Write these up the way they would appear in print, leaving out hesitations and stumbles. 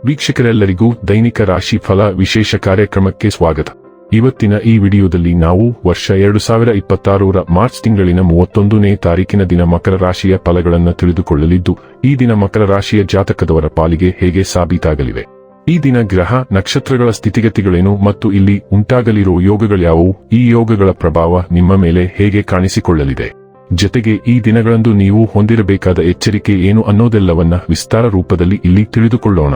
ವೀಕ್ಷಕರೆಲ್ಲರಿಗೂ ದೈನಿಕ ರಾಶಿ ಫಲ ವಿಶೇಷ ಕಾರ್ಯಕ್ರಮಕ್ಕೆ ಸ್ವಾಗತ. ಇವತ್ತಿನ ಈ ವಿಡಿಯೋದಲ್ಲಿ ನಾವು ವರ್ಷ 2026ರ ಮಾರ್ಚ್ ತಿಂಗಳಿನ 31ನೇ ತಾರೀಕಿನ ದಿನ ಮಕರ ರಾಶಿಯ ಫಲಗಳನ್ನು ತಿಳಿದುಕೊಳ್ಳಲಿದ್ದು, ಈ ದಿನ ಮಕರ ರಾಶಿಯ ಜಾತಕದವರ ಪಾಲಿಗೆ ಹೇಗೆ ಸಾಬೀತಾಗಲಿವೆ, ಈ ದಿನ ಗ್ರಹ ನಕ್ಷತ್ರಗಳ ಸ್ಥಿತಿಗತಿಗಳೇನು ಮತ್ತು ಇಲ್ಲಿ ಉಂಟಾಗಲಿರುವ ಯೋಗಗಳ್ಯಾವುವು, ಈ ಯೋಗಗಳ ಪ್ರಭಾವ ನಿಮ್ಮ ಮೇಲೆ ಹೇಗೆ ಕಾಣಿಸಿಕೊಳ್ಳಲಿದೆ, ಜೊತೆಗೆ ಈ ದಿನಗಳಂದು ನೀವು ಹೊಂದಿರಬೇಕಾದ ಎಚ್ಚರಿಕೆ ಏನು ಅನ್ನೋದೆಲ್ಲವನ್ನ ವಿಸ್ತಾರ ರೂಪದಲ್ಲಿ ಇಲ್ಲಿ ತಿಳಿದುಕೊಳ್ಳೋಣ.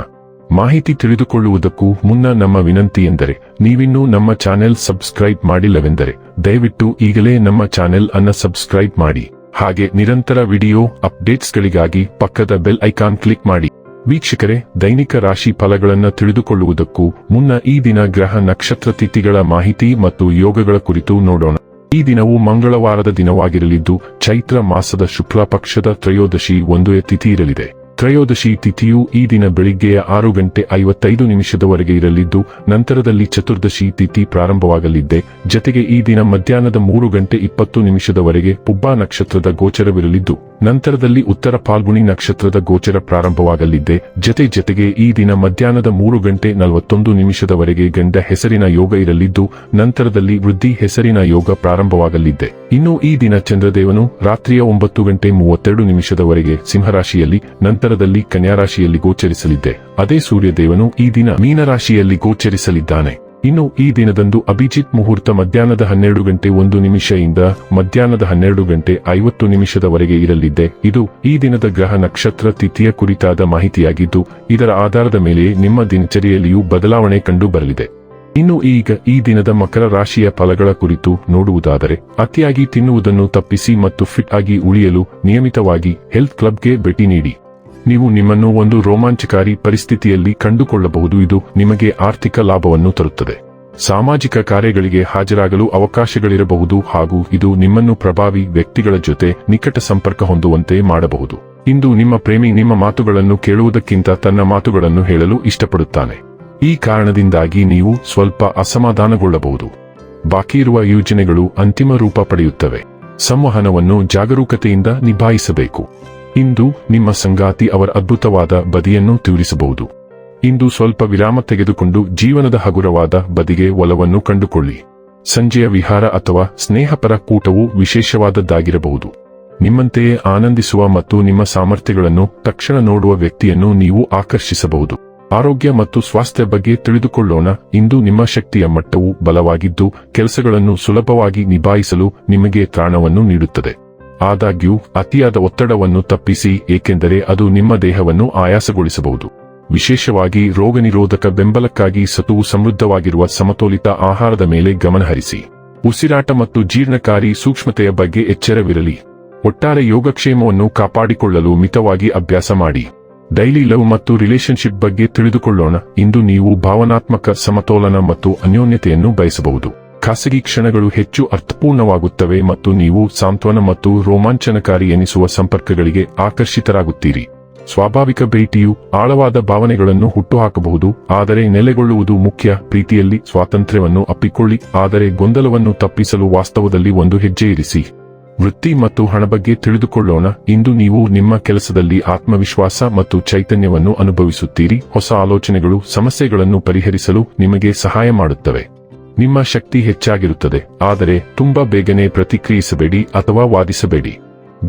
ಮಾಹಿತಿ ತಿಳಿದುಕೊಳ್ಳುವುದಕ್ಕೂ ಮುನ್ನ ನಮ್ಮ ವಿನಂತಿ ಎಂದರೆ, ನೀವಿನ್ನೂ ನಮ್ಮ ಚಾನೆಲ್ ಸಬ್ಸ್ಕ್ರೈಬ್ ಮಾಡಿಲ್ಲವೆಂದರೆ ದಯವಿಟ್ಟು ಈಗಲೇ ನಮ್ಮ ಚಾನೆಲ್ ಅನ್ನು ಸಬ್ಸ್ಕ್ರೈಬ್ ಮಾಡಿ. ಹಾಗೆ ನಿರಂತರ ವಿಡಿಯೋ ಅಪ್ಡೇಟ್ಸ್ಗಳಿಗಾಗಿ ಪಕ್ಕದ ಬೆಲ್ ಐಕಾನ್ ಕ್ಲಿಕ್ ಮಾಡಿ. ವೀಕ್ಷಕರೇ, ದೈನಿಕ ರಾಶಿ ಫಲಗಳನ್ನು ತಿಳಿದುಕೊಳ್ಳುವುದಕ್ಕೂ ಮುನ್ನ ಈ ದಿನ ಗ್ರಹ ನಕ್ಷತ್ರ ತಿಥಿಗಳ ಮಾಹಿತಿ ಮತ್ತು ಯೋಗಗಳ ಕುರಿತು ನೋಡೋಣ. ಈ ದಿನವು ಮಂಗಳವಾರದ ದಿನವಾಗಿರಲಿದ್ದು, ಚೈತ್ರ ಮಾಸದ ಶುಕ್ಲ ಪಕ್ಷದ ತ್ರಯೋದಶಿ 1 ತಿಥಿ ಇರಲಿದೆ. ತ್ರಯೋದಶಿ ತಿಥಿಯು ಈ ದಿನ ಬೆಳಿಗ್ಗೆಯ 6:55 ಇರಲಿದ್ದು, ನಂತರದಲ್ಲಿ ಚತುರ್ದಶಿ ತಿಥಿ ಪ್ರಾರಂಭವಾಗಲಿದೆ. ಜತೆಗೆ ಈ ದಿನ ಮಧ್ಯಾಹ್ನದ 3:20 ಪುಬ್ಬಾ ನಕ್ಷತ್ರದ ಗೋಚರವಿರಲಿದ್ದು, ನಂತರದಲ್ಲಿ ಉತ್ತರ ಫಾಲ್ಗುಣಿ ನಕ್ಷತ್ರದ ಗೋಚರ ಪ್ರಾರಂಭವಾಗಲಿದೆ. ಜತೆಗೆ ಈ ದಿನ ಮಧ್ಯಾಹ್ನದ 3:41 ಗಂಡ ಹೆಸರಿನ ಯೋಗ ಇರಲಿದ್ದು, ನಂತರದಲ್ಲಿ ವೃದ್ಧಿ ಹೆಸರಿನ ಯೋಗ ಪ್ರಾರಂಭವಾಗಲಿದೆ. ಇನ್ನು ಈ ದಿನ ಚಂದ್ರದೇವನು ರಾತ್ರಿಯ 9:32 ಸಿಂಹರಾಶಿಯಲ್ಲಿ, ನಂತರದಲ್ಲಿ ಕನ್ಯಾರಾಶಿಯಲ್ಲಿ ಗೋಚರಿಸಲಿದೆ. ಅದೇ ಸೂರ್ಯದೇವನು ಈ ದಿನ ಮೀನರಾಶಿಯಲ್ಲಿ ಗೋಚರಿಸಲಿದ್ದಾನೆ. ಇನ್ನು ಈ ದಿನದಂದು ಅಭಿಜಿತ್ ಮುಹೂರ್ತ ಮಧ್ಯಾಹ್ನದ 12:01 ಇಂದ ಮಧ್ಯಾಹ್ನದ 12:50 ಇರಲಿದೆ. ಇದು ಈ ದಿನದ ಗ್ರಹ ನಕ್ಷತ್ರ ತಿಥಿಯ ಕುರಿತಾದ ಮಾಹಿತಿಯಾಗಿದ್ದು, ಇದರ ಆಧಾರದ ಮೇಲೆ ನಿಮ್ಮ ದಿನಚರಿಯಲ್ಲಿಯೂ ಬದಲಾವಣೆ ಕಂಡು ಬರಲಿದೆ. ಇನ್ನು ಈಗ ಈ ದಿನದ ಮಕರ ರಾಶಿಯ ಫಲಗಳ ಕುರಿತು ನೋಡುವುದಾದರೆ, ಅತಿಯಾಗಿ ತಿನ್ನುವುದನ್ನು ತಪ್ಪಿಸಿ ಮತ್ತು ಫಿಟ್ ಆಗಿ ಉಳಿಯಲು ನಿಯಮಿತವಾಗಿ ಹೆಲ್ತ್ ಕ್ಲಬ್ಗೆ ಭೇಟಿ ನೀಡಿ. ನೀವು ನಿಮ್ಮನ್ನು ಒಂದು ರೋಮಾಂಚಕಾರಿ ಪರಿಸ್ಥಿತಿಯಲ್ಲಿ ಕಂಡುಕೊಳ್ಳಬಹುದು. ಇದು ನಿಮಗೆ ಆರ್ಥಿಕ ಲಾಭವನ್ನು ತರುತ್ತದೆ. ಸಾಮಾಜಿಕ ಕಾರ್ಯಗಳಿಗೆ ಹಾಜರಾಗಲು ಅವಕಾಶಗಳಿರಬಹುದು ಹಾಗೂ ಇದು ನಿಮ್ಮನ್ನು ಪ್ರಭಾವಿ ವ್ಯಕ್ತಿಗಳ ಜೊತೆ ನಿಕಟ ಸಂಪರ್ಕ ಹೊಂದುವಂತೆ ಮಾಡಬಹುದು. ಇಂದು ನಿಮ್ಮ ಪ್ರೇಮಿ ನಿಮ್ಮ ಮಾತುಗಳನ್ನು ಕೇಳುವುದಕ್ಕಿಂತ ತನ್ನ ಮಾತುಗಳನ್ನು ಹೇಳಲು ಇಷ್ಟಪಡುತ್ತಾನೆ. ಈ ಕಾರಣದಿಂದಾಗಿ ನೀವು ಸ್ವಲ್ಪ ಅಸಮಾಧಾನಗೊಳ್ಳಬಹುದು. ಬಾಕಿಯಿರುವ ಯೋಜನೆಗಳು ಅಂತಿಮ ರೂಪ ಪಡೆಯುತ್ತವೆ. ಸಂವಹನವನ್ನು ಜಾಗರೂಕತೆಯಿಂದ ನಿಭಾಯಿಸಬೇಕು. ಇಂದು ನಿಮ್ಮ ಸಂಗಾತಿ ಅವರ ಅದ್ಭುತವಾದ ಬದಿಯನ್ನು ತೋರಿಸಬಹುದು. ಇಂದು ಸ್ವಲ್ಪ ವಿರಾಮ ತೆಗೆದುಕೊಂಡು ಜೀವನದ ಹಗುರವಾದ ಬದಿಗೆ ಒಲವನ್ನು ಕಂಡುಕೊಳ್ಳಿ. ಸಂಜೆಯ ವಿಹಾರ ಅಥವಾ ಸ್ನೇಹಪರ ಕೂಟವು ವಿಶೇಷವಾದದ್ದಾಗಿರಬಹುದು. ನಿಮ್ಮಂತೆಯೇ ಆನಂದಿಸುವ ಮತ್ತು ನಿಮ್ಮ ಸಾಮರ್ಥ್ಯಗಳನ್ನು ತಕ್ಷಣ ನೋಡುವ ವ್ಯಕ್ತಿಯನ್ನು ನೀವು ಆಕರ್ಷಿಸಬಹುದು. ಆರೋಗ್ಯ ಮತ್ತು ಸ್ವಾಸ್ಥ್ಯ ಬಗ್ಗೆ ತಿಳಿದುಕೊಳ್ಳೋಣ. ಇಂದು ನಿಮ್ಮ ಶಕ್ತಿಯ ಮಟ್ಟವು ಬಲವಾಗಿದ್ದು, ಕೆಲಸಗಳನ್ನು ಸುಲಭವಾಗಿ ನಿಭಾಯಿಸಲು ನಿಮಗೆ ತ್ರಾಣವನ್ನು ನೀಡುತ್ತದೆ. ಆದಾಗ್ಯೂ ಅತಿಯಾದ ಒತ್ತಡವನ್ನು ತಪ್ಪಿಸಿ, ಏಕೆಂದರೆ ಅದು ನಿಮ್ಮ ದೇಹವನ್ನು ಆಯಾಸಗೊಳಿಸಬಹುದು. ವಿಶೇಷವಾಗಿ ರೋಗನಿರೋಧಕ ಬೆಂಬಲಕ್ಕಾಗಿ ಸತುವು ಸಮೃದ್ಧವಾಗಿರುವ ಸಮತೋಲಿತ ಆಹಾರದ ಮೇಲೆ ಗಮನಹರಿಸಿ. ಉಸಿರಾಟ ಮತ್ತು ಜೀರ್ಣಕಾರಿ ಸೂಕ್ಷ್ಮತೆಯ ಬಗ್ಗೆ ಎಚ್ಚರವಿರಲಿ. ಒಟ್ಟಾರೆ ಯೋಗಕ್ಷೇಮವನ್ನು ಕಾಪಾಡಿಕೊಳ್ಳಲು ಮಿತವಾಗಿ ಅಭ್ಯಾಸ ಮಾಡಿ. ಡೈಲಿ ಲವ್ ಮತ್ತು ರಿಲೇಶನ್ಶಿಪ್ ಬಗ್ಗೆ ತಿಳಿದುಕೊಳ್ಳೋಣ. ಇಂದು ನೀವು ಭಾವನಾತ್ಮಕ ಸಮತೋಲನ ಮತ್ತು ಅನ್ಯೋನ್ಯತೆಯನ್ನು ಬಯಸಬಹುದು. ಖಾಸಗಿ ಕ್ಷಣಗಳು ಹೆಚ್ಚು ಅರ್ಥಪೂರ್ಣವಾಗುತ್ತವೆ ಮತ್ತು ನೀವು ಸಾಂತ್ವನ ಮತ್ತು ರೋಮಾಂಚನಕಾರಿ ಎನಿಸುವ ಸಂಪರ್ಕಗಳಿಗೆ ಆಕರ್ಷಿತರಾಗುತ್ತೀರಿ. ಸ್ವಾಭಾವಿಕ ಭೇಟಿಯು ಆಳವಾದ ಭಾವನೆಗಳನ್ನು ಹುಟ್ಟುಹಾಕಬಹುದು, ಆದರೆ ನೆಲೆಗೊಳ್ಳುವುದು ಮುಖ್ಯ. ಪ್ರೀತಿಯಲ್ಲಿ ಸ್ವಾತಂತ್ರ್ಯವನ್ನು ಅಪ್ಪಿಕೊಳ್ಳಿ, ಆದರೆ ಗೊಂದಲವನ್ನು ತಪ್ಪಿಸಲು ವಾಸ್ತವದಲ್ಲಿ ಒಂದು ಹೆಜ್ಜೆ ಇರಿಸಿ. ವೃತ್ತಿ ಮತ್ತು ಹಣ ಬಗ್ಗೆ ತಿಳಿದುಕೊಳ್ಳೋಣ. ಇಂದು ನೀವು ನಿಮ್ಮ ಕೆಲಸದಲ್ಲಿ ಆತ್ಮವಿಶ್ವಾಸ ಮತ್ತು ಚೈತನ್ಯವನ್ನು ಅನುಭವಿಸುತ್ತೀರಿ. ಹೊಸ ಆಲೋಚನೆಗಳು ಸಮಸ್ಯೆಗಳನ್ನು ಪರಿಹರಿಸಲು ನಿಮಗೆ ಸಹಾಯ ಮಾಡುತ್ತವೆ. ನಿಮ್ಮ ಶಕ್ತಿ ಹೆಚ್ಚಾಗಿರುತ್ತದೆ, ಆದರೆ ತುಂಬಾ ಬೇಗನೆ ಪ್ರತಿಕ್ರಿಯಿಸಬೇಡಿ ಅಥವಾ ವಾದಿಸಬೇಡಿ.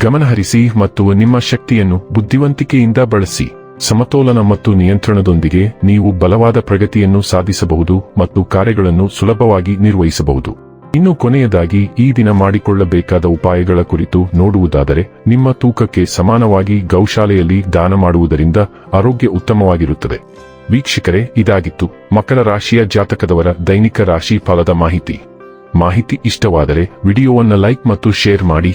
ಗಮನಹರಿಸಿ ಮತ್ತು ನಿಮ್ಮ ಶಕ್ತಿಯನ್ನು ಬುದ್ಧಿವಂತಿಕೆಯಿಂದ ಬಳಸಿ. ಸಮತೋಲನ ಮತ್ತು ನಿಯಂತ್ರಣದೊಂದಿಗೆ ನೀವು ಬಲವಾದ ಪ್ರಗತಿಯನ್ನು ಸಾಧಿಸಬಹುದು ಮತ್ತು ಕಾರ್ಯಗಳನ್ನು ಸುಲಭವಾಗಿ ನಿರ್ವಹಿಸಬಹುದು. ಇನ್ನು ಕೊನೆಯದಾಗಿ ಈ ದಿನ ಮಾಡಿಕೊಳ್ಳಬೇಕಾದ ಉಪಾಯಗಳ ಕುರಿತು ನೋಡುವುದಾದರೆ, ನಿಮ್ಮ ತೂಕಕ್ಕೆ ಸಮಾನವಾಗಿ ಗೌಶಾಲೆಯಲ್ಲಿ ದಾನ ಮಾಡುವುದರಿಂದ ಆರೋಗ್ಯ ಉತ್ತಮವಾಗಿರುತ್ತದೆ. ವೀಕ್ಷಕರೇ, ಇದಾಗಿತ್ತು ಮಕರ ರಾಶಿಯ ಜಾತಕದವರ ದೈನಿಕ ರಾಶಿ ಫಲದ ಮಾಹಿತಿ ಇಷ್ಟವಾದರೆ ವಿಡಿಯೋವನ್ನು ಲೈಕ್ ಮತ್ತು ಶೇರ್ ಮಾಡಿ.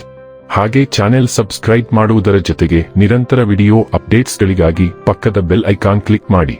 ಹಾಗೆ ಚಾನೆಲ್ ಸಬ್ಸ್ಕ್ರೈಬ್ ಮಾಡುವುದರ ಜೊತೆಗೆ ನಿರಂತರ ವಿಡಿಯೋ ಅಪ್ಡೇಟ್ಸ್ಗಳಿಗಾಗಿ ಪಕ್ಕದ ಬೆಲ್ ಐಕಾನ್ ಕ್ಲಿಕ್ ಮಾಡಿ.